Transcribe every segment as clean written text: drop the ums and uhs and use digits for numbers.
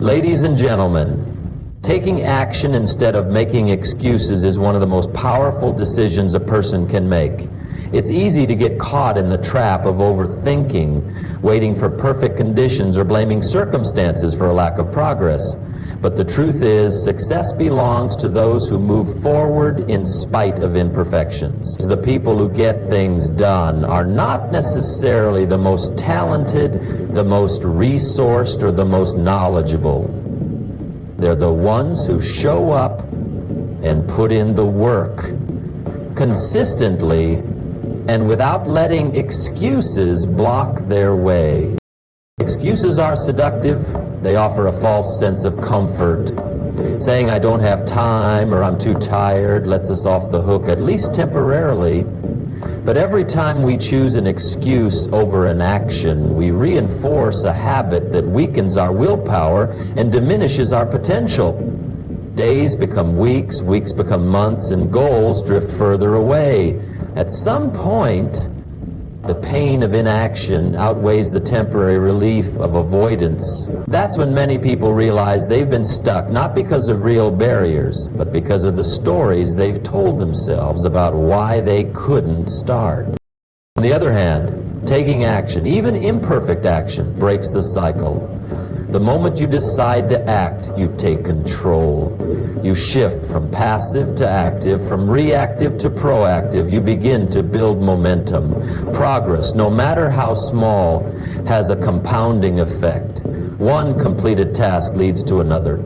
Ladies and gentlemen, taking action instead of making excuses is one of the most powerful decisions a person can make. It's easy to get caught in the trap of overthinking, waiting for perfect conditions, or blaming circumstances for a lack of progress. But the truth is, success belongs to those who move forward in spite of imperfections. The people who get things done are not necessarily the most talented, the most resourced, or the most knowledgeable. They're the ones who show up and put in the work consistently and without letting excuses block their way. Excuses are seductive. They offer a false sense of comfort. Saying I don't have time or I'm too tired lets us off the hook, at least temporarily. But every time we choose an excuse over an action, we reinforce a habit that weakens our willpower and diminishes our potential. Days become weeks, weeks become months, and goals drift further away. At some point, the pain of inaction outweighs the temporary relief of avoidance. That's when many people realize they've been stuck, not because of real barriers, but because of the stories they've told themselves about why they couldn't start. On the other hand, taking action, even imperfect action, breaks the cycle. The moment you decide to act, you take control. You shift from passive to active, from reactive to proactive. You begin to build momentum. Progress, no matter how small, has a compounding effect. One completed task leads to another.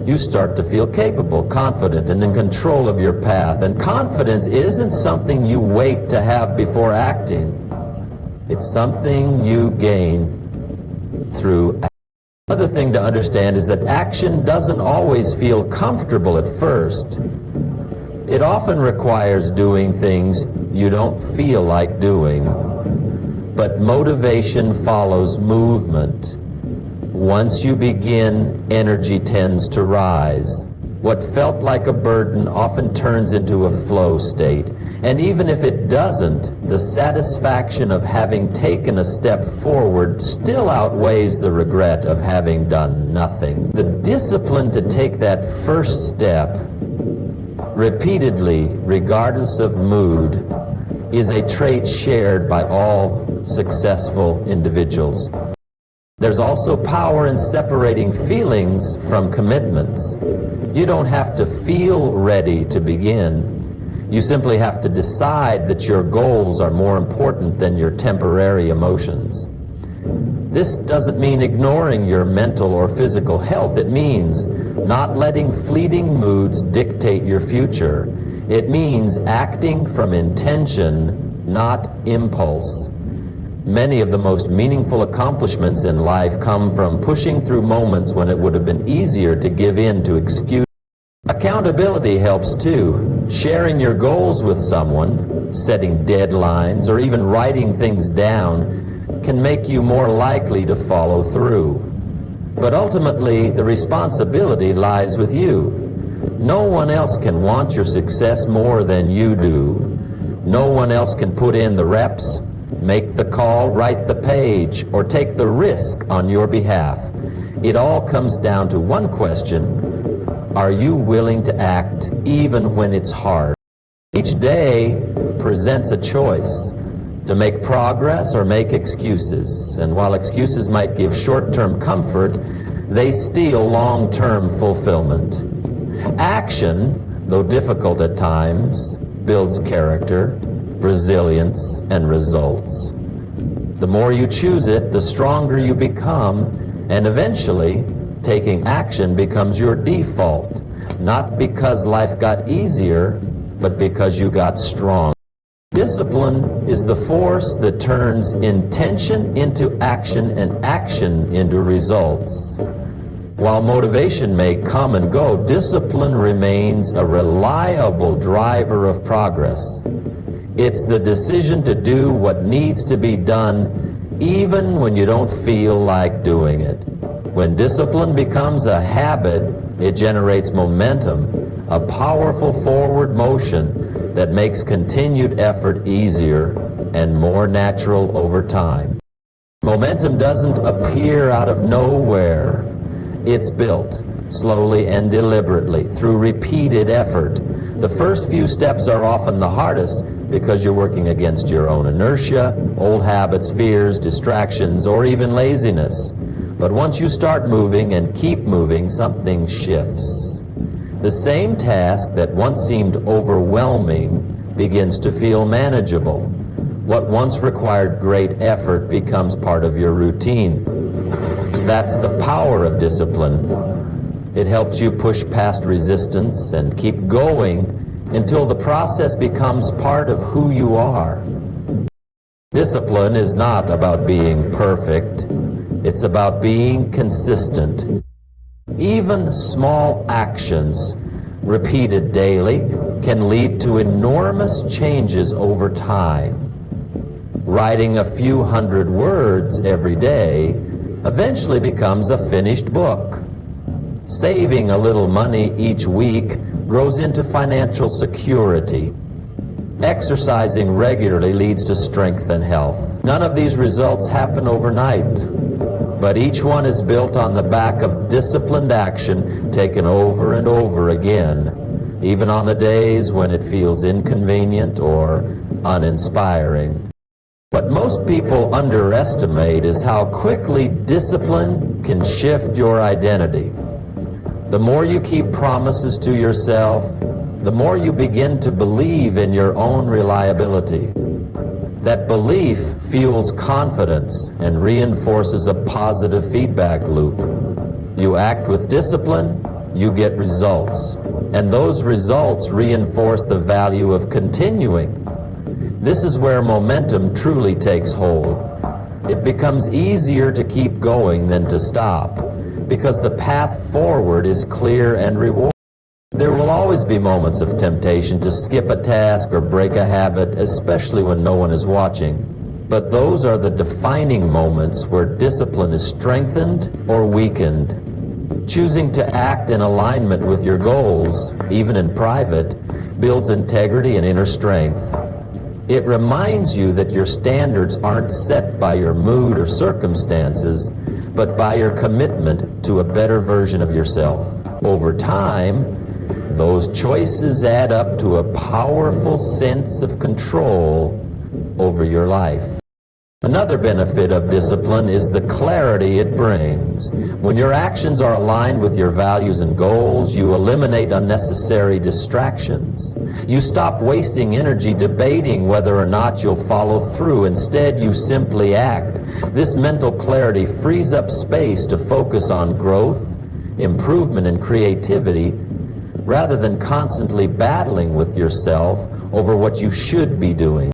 You start to feel capable, confident, and in control of your path. And confidence isn't something you wait to have before acting. It's something you gain through action. Another thing to understand is that action doesn't always feel comfortable at first. It often requires doing things you don't feel like doing. But motivation follows movement. Once you begin, energy tends to rise. What felt like a burden often turns into a flow state. And even if it doesn't, the satisfaction of having taken a step forward still outweighs the regret of having done nothing. The discipline to take that first step repeatedly, regardless of mood, is a trait shared by all successful individuals. There's also power in separating feelings from commitments. You don't have to feel ready to begin. You simply have to decide that your goals are more important than your temporary emotions. This doesn't mean ignoring your mental or physical health. It means not letting fleeting moods dictate your future. It means acting from intention, not impulse. Many of the most meaningful accomplishments in life come from pushing through moments when it would have been easier to give in to excuses. Accountability helps too. Sharing your goals with someone, setting deadlines, or even writing things down can make you more likely to follow through. But ultimately, the responsibility lies with you. No one else can want your success more than you do. No one else can put in the reps, make the call, write the page, or take the risk on your behalf. It all comes down to one question: are you willing to act even when it's hard? Each day presents a choice to make progress or make excuses. And while excuses might give short-term comfort, they steal long-term fulfillment. Action, though difficult at times, builds character, resilience, and results. The more you choose it, the stronger you become, and eventually, taking action becomes your default, not because life got easier, but because you got strong. Discipline is the force that turns intention into action and action into results. While motivation may come and go, discipline remains a reliable driver of progress. It's the decision to do what needs to be done even when you don't feel like doing it. When discipline becomes a habit, it generates momentum, a powerful forward motion that makes continued effort easier and more natural over time. Momentum doesn't appear out of nowhere. It's built slowly and deliberately through repeated effort. The first few steps are often the hardest because you're working against your own inertia, old habits, fears, distractions, or even laziness. But once you start moving and keep moving, something shifts. The same task that once seemed overwhelming begins to feel manageable. What once required great effort becomes part of your routine. That's the power of discipline. It helps you push past resistance and keep going until the process becomes part of who you are. Discipline is not about being perfect. It's about being consistent. Even small actions, repeated daily, can lead to enormous changes over time. Writing a few hundred words every day eventually becomes a finished book. Saving a little money each week grows into financial security. Exercising regularly leads to strength and health. None of these results happen overnight, but each one is built on the back of disciplined action taken over and over again, even on the days when it feels inconvenient or uninspiring. What most people underestimate is how quickly discipline can shift your identity. The more you keep promises to yourself, the more you begin to believe in your own reliability. That belief fuels confidence and reinforces a positive feedback loop. You act with discipline, you get results, and those results reinforce the value of continuing. This is where momentum truly takes hold. It becomes easier to keep going than to stop, because the path forward is clear and rewarding. There will always be moments of temptation to skip a task or break a habit, especially when no one is watching. But those are the defining moments where discipline is strengthened or weakened. Choosing to act in alignment with your goals, even in private, builds integrity and inner strength. It reminds you that your standards aren't set by your mood or circumstances, but by your commitment to a better version of yourself. Over time, those choices add up to a powerful sense of control over your life. Another benefit of discipline is the clarity it brings. When your actions are aligned with your values and goals, you eliminate unnecessary distractions. You stop wasting energy debating whether or not you'll follow through. Instead, you simply act. This mental clarity frees up space to focus on growth, improvement, and creativity, rather than constantly battling with yourself over what you should be doing.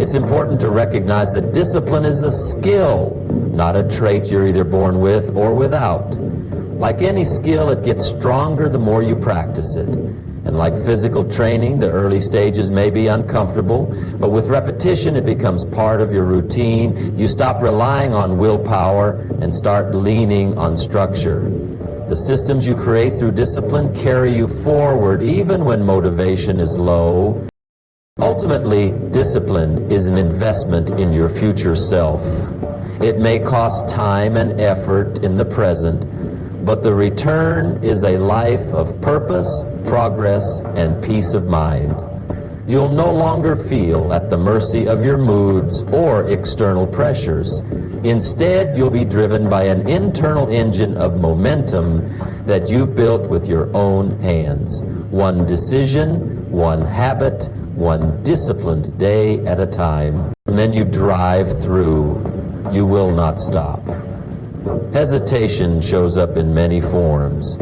It's important to recognize that discipline is a skill, not a trait you're either born with or without. Like any skill, it gets stronger the more you practice it. And like physical training, the early stages may be uncomfortable, but with repetition it becomes part of your routine. You stop relying on willpower and start leaning on structure. The systems you create through discipline carry you forward even when motivation is low. Ultimately, discipline is an investment in your future self. It may cost time and effort in the present, but the return is a life of purpose, progress, and peace of mind. You'll no longer feel at the mercy of your moods or external pressures. Instead, you'll be driven by an internal engine of momentum that you've built with your own hands. One decision, one habit, one disciplined day at a time. And then you drive through. You will not stop. Hesitation shows up in many forms.